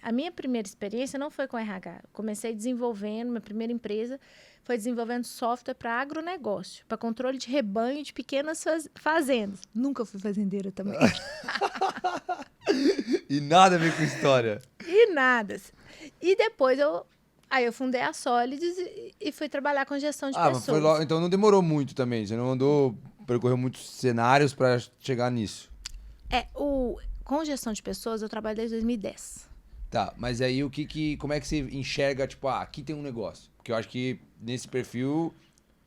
a minha primeira experiência não foi com RH. Eu comecei desenvolvendo, minha primeira empresa foi desenvolvendo software para agronegócio, para controle de rebanho de pequenas fazendas. Nunca fui fazendeira também. E nada a ver com história. E nada. E depois eu fundei a Solids e fui trabalhar com gestão de pessoas. Mas foi logo, então não demorou muito também. Você não andou, percorreu muitos cenários para chegar nisso. Com gestão de pessoas eu trabalho desde 2010. Tá, mas aí como é que você enxerga, tipo, aqui tem um negócio? Porque eu acho que nesse perfil,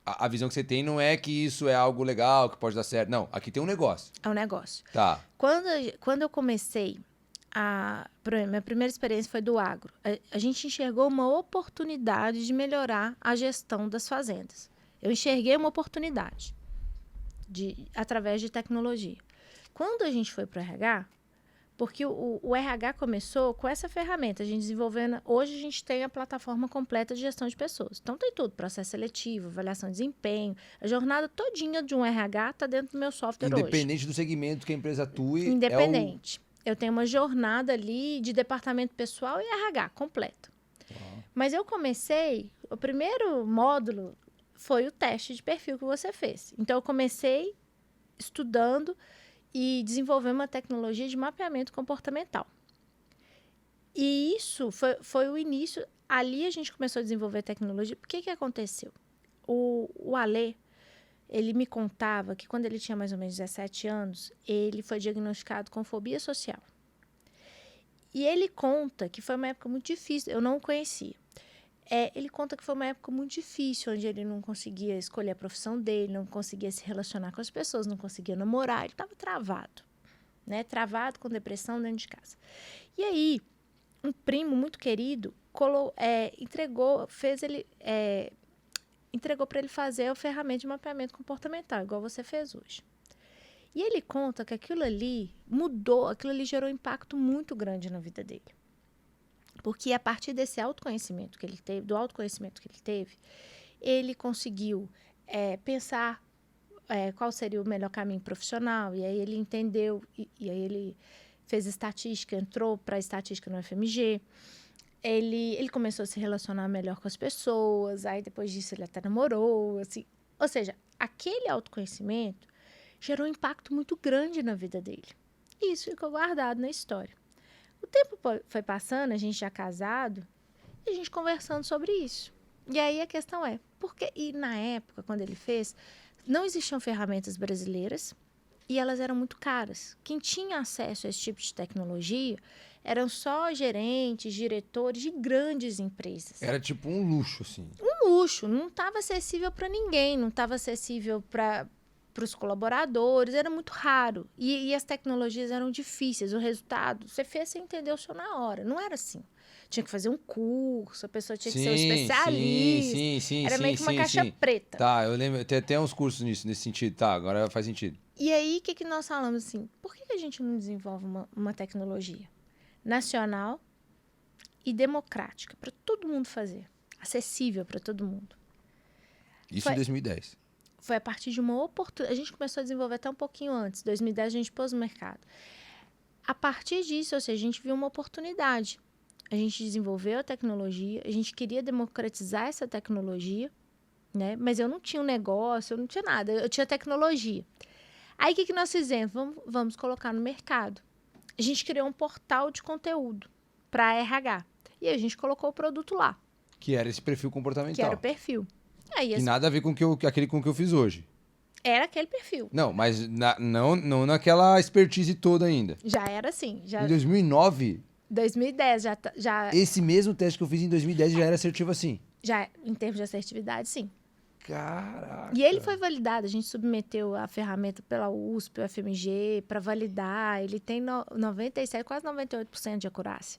a visão que você tem não é que isso é algo legal, que pode dar certo. Não, aqui tem um negócio. É um negócio. Tá. Quando eu comecei, minha primeira experiência foi do agro. A gente enxergou uma oportunidade de melhorar a gestão das fazendas. Eu enxerguei uma oportunidade através de tecnologia. Quando a gente foi para o RH, porque o RH começou com essa ferramenta, a gente desenvolvendo. Hoje a gente tem a plataforma completa de gestão de pessoas. Então tem tudo, processo seletivo, avaliação de desempenho, a jornada todinha de um RH está dentro do meu software hoje. Independente do segmento que a empresa atue. Independente. Eu tenho uma jornada ali de departamento pessoal e RH completa. Mas eu comecei, o primeiro módulo foi o teste de perfil que você fez. Então eu comecei estudando e desenvolver uma tecnologia de mapeamento comportamental. E isso foi o início. Ali a gente começou a desenvolver tecnologia. Por que aconteceu? O Alê, ele me contava que quando ele tinha mais ou menos 17 anos, ele foi diagnosticado com fobia social. E ele conta que foi uma época muito difícil, eu não o conhecia. Ele conta que foi uma época muito difícil, onde ele não conseguia escolher a profissão dele, não conseguia se relacionar com as pessoas, não conseguia namorar, ele estava travado, né? Travado com depressão dentro de casa. E aí, um primo muito querido entregou para ele fazer a ferramenta de mapeamento comportamental, igual você fez hoje. E ele conta que aquilo ali gerou um impacto muito grande na vida dele. Porque a partir desse autoconhecimento que ele teve, ele conseguiu pensar qual seria o melhor caminho profissional, e aí ele entendeu, e aí ele fez estatística, entrou para a estatística no FMG, ele começou a se relacionar melhor com as pessoas, aí depois disso ele até namorou, assim. Ou seja, aquele autoconhecimento gerou um impacto muito grande na vida dele. E isso ficou guardado na história. O tempo foi passando, a gente já casado, e a gente conversando sobre isso. E aí a questão e na época, quando ele fez, não existiam ferramentas brasileiras e elas eram muito caras. Quem tinha acesso a esse tipo de tecnologia eram só gerentes, diretores de grandes empresas. Era tipo um luxo, assim. Um luxo, não estava acessível para ninguém, não estava acessível para os colaboradores, era muito raro. E as tecnologias eram difíceis. O resultado, você fez, você entendeu só na hora. Não era assim. Tinha que fazer um curso, a pessoa tinha que ser um especialista. Sim, era meio que uma caixa preta. Tá, eu lembro, tem até uns cursos nesse sentido. Tá, agora faz sentido. E aí, o que nós falamos assim? Por que a gente não desenvolve uma tecnologia nacional e democrática para todo mundo fazer? Acessível para todo mundo. Isso em 2010. Foi a partir de uma oportunidade. A gente começou a desenvolver até um pouquinho antes. Em 2010, a gente pôs no mercado. A partir disso, ou seja, a gente viu uma oportunidade. A gente desenvolveu a tecnologia, a gente queria democratizar essa tecnologia, né? Mas eu não tinha um negócio, eu não tinha nada, eu tinha tecnologia. Aí, o que nós fizemos? Vamos colocar no mercado. A gente criou um portal de conteúdo para RH. E a gente colocou o produto lá. Que era esse perfil comportamental. Que era o perfil. Aí, e nada a ver com aquele com que eu fiz hoje. Era aquele perfil. Não, mas não naquela expertise toda ainda. Já era assim. Em 2009? 2010, já... Esse mesmo teste que eu fiz em 2010 já era assertivo assim? Já, em termos de assertividade, sim. Caraca! E ele foi validado, a gente submeteu a ferramenta pela USP, o FMG, para validar. Ele tem 97, quase 98% de acurácia.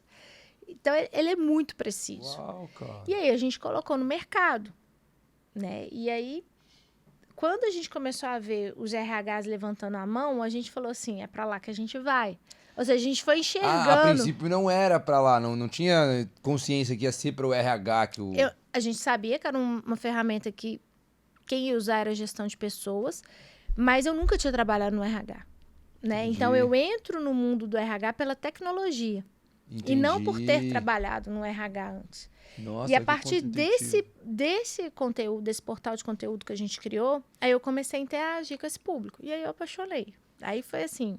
Então, ele é muito preciso. Uau, cara! E aí, a gente colocou no mercado, né? E aí, quando a gente começou a ver os RHs levantando a mão, a gente falou assim, é para lá que a gente vai. Ou seja, a gente foi enxergando... a princípio não era para lá, não tinha consciência que ia ser para o RH que o... A gente sabia que era uma ferramenta que quem ia usar era a gestão de pessoas, mas eu nunca tinha trabalhado no RH, né? Então, eu entro no mundo do RH pela tecnologia. E não por ter Entendi. trabalhado no RH antes. Nossa, E a que partir contra-intuitivo. desse conteúdo, desse portal de conteúdo que a gente criou, aí eu comecei a interagir com esse público. E aí eu apaixonei. Aí foi assim,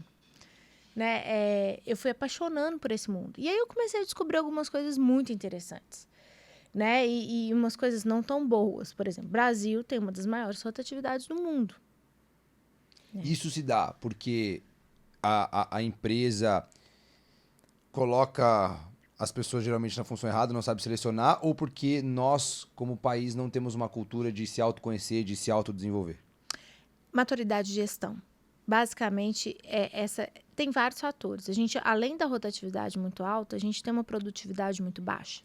né? Eu fui apaixonando por esse mundo. E aí eu comecei a descobrir algumas coisas muito interessantes, né? E umas coisas não tão boas. Por exemplo, Brasil tem uma das maiores rotatividades do mundo. Isso se dá porque a empresa coloca as pessoas geralmente na função errada, não sabe selecionar, ou porque nós, como país, não temos uma cultura de se autoconhecer, de se autodesenvolver? Maturidade de gestão. Basicamente, tem vários fatores. A gente, além da rotatividade muito alta, a gente tem uma produtividade muito baixa.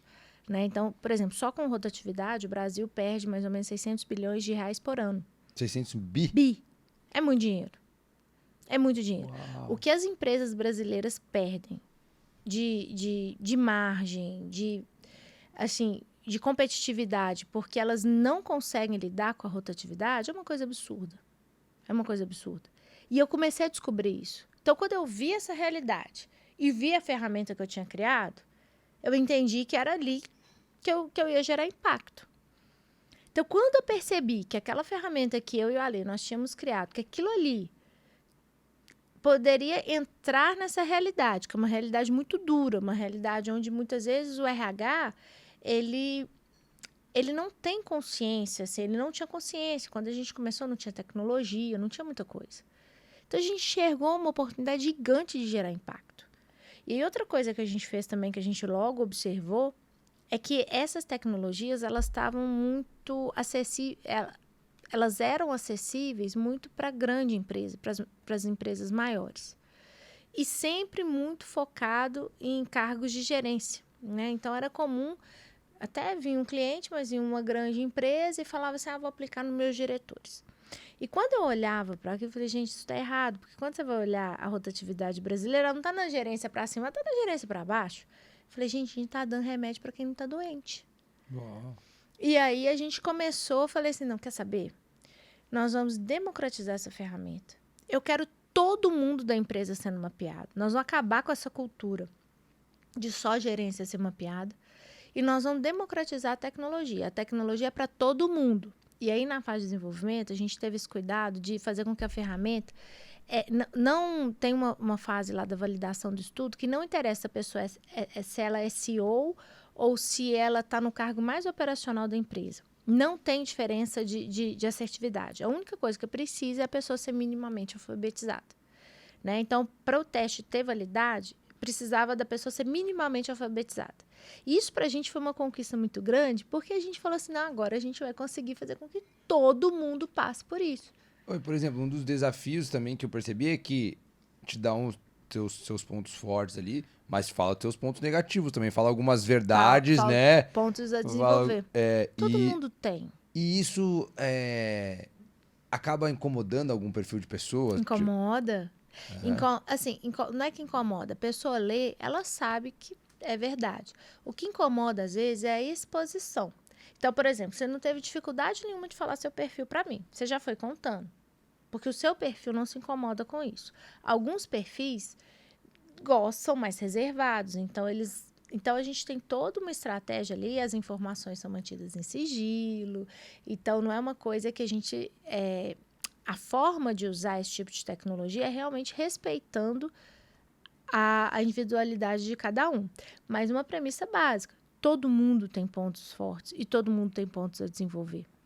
Né? Então, por exemplo, só com rotatividade, o Brasil perde mais ou menos 600 bilhões de reais por ano. 600 bi? Bi. É muito dinheiro. É muito dinheiro. Uau. O que as empresas brasileiras perdem de margem, assim, de competitividade, porque elas não conseguem lidar com a rotatividade, é uma coisa absurda. É uma coisa absurda. E eu comecei a descobrir isso. Então, quando eu vi essa realidade e vi a ferramenta que eu tinha criado, eu entendi que era ali que eu ia gerar impacto. Então, quando eu percebi que aquela ferramenta que eu e o Ale, nós tínhamos criado, que aquilo ali poderia entrar nessa realidade, que é uma realidade muito dura, uma realidade onde muitas vezes o RH, ele não tem consciência, assim, ele não tinha consciência. Quando a gente começou, não tinha tecnologia, não tinha muita coisa. Então, a gente enxergou uma oportunidade gigante de gerar impacto. E aí, outra coisa que a gente fez também, que a gente logo observou, é que essas tecnologias, elas estavam muito acessíveis, elas eram acessíveis muito para a grande empresa, para as empresas maiores. E sempre muito focado em cargos de gerência, né? Então, era comum, até vir um cliente, mas em uma grande empresa e falava assim, vou aplicar nos meus diretores. E quando eu olhava para aquilo, eu falei, gente, isso está errado, porque quando você vai olhar a rotatividade brasileira, ela não está na gerência para cima, ela está na gerência para baixo. Eu falei, gente, a gente está dando remédio para quem não está doente. Uau. E aí a gente começou, eu falei assim, não, quer saber? Nós vamos democratizar essa ferramenta. Eu quero todo mundo da empresa sendo mapeado. Nós vamos acabar com essa cultura de só gerência ser mapeada. E nós vamos democratizar a tecnologia. A tecnologia é para todo mundo. E aí, na fase de desenvolvimento, a gente teve esse cuidado de fazer com que a ferramenta não tem uma fase lá da validação do estudo que não interessa se a pessoa se ela é CEO ou se ela está no cargo mais operacional da empresa. Não tem diferença de assertividade. A única coisa que precisa é a pessoa ser minimamente alfabetizada. Né? Então, para o teste ter validade, precisava da pessoa ser minimamente alfabetizada. E isso para a gente foi uma conquista muito grande, porque a gente falou assim, não, agora a gente vai conseguir fazer com que todo mundo passe por isso. Oi, por exemplo, um dos desafios também que eu percebi é que te dá seus pontos fortes ali, mas fala teus pontos negativos também, fala algumas verdades, né? Pontos a desenvolver. Todo mundo tem. E isso acaba incomodando algum perfil de pessoa? Incomoda. Não é que incomoda. A pessoa lê, ela sabe que é verdade. O que incomoda, às vezes, é a exposição. Então, por exemplo, você não teve dificuldade nenhuma de falar seu perfil para mim. Você já foi contando. Porque o seu perfil não se incomoda com isso. Alguns perfis são mais reservados. Então, a gente tem toda uma estratégia ali. As informações são mantidas em sigilo. Então, não é uma coisa que a gente... A forma de usar esse tipo de tecnologia é realmente respeitando a individualidade de cada um. Mas uma premissa básica. Todo mundo tem pontos fortes e todo mundo tem pontos a desenvolver.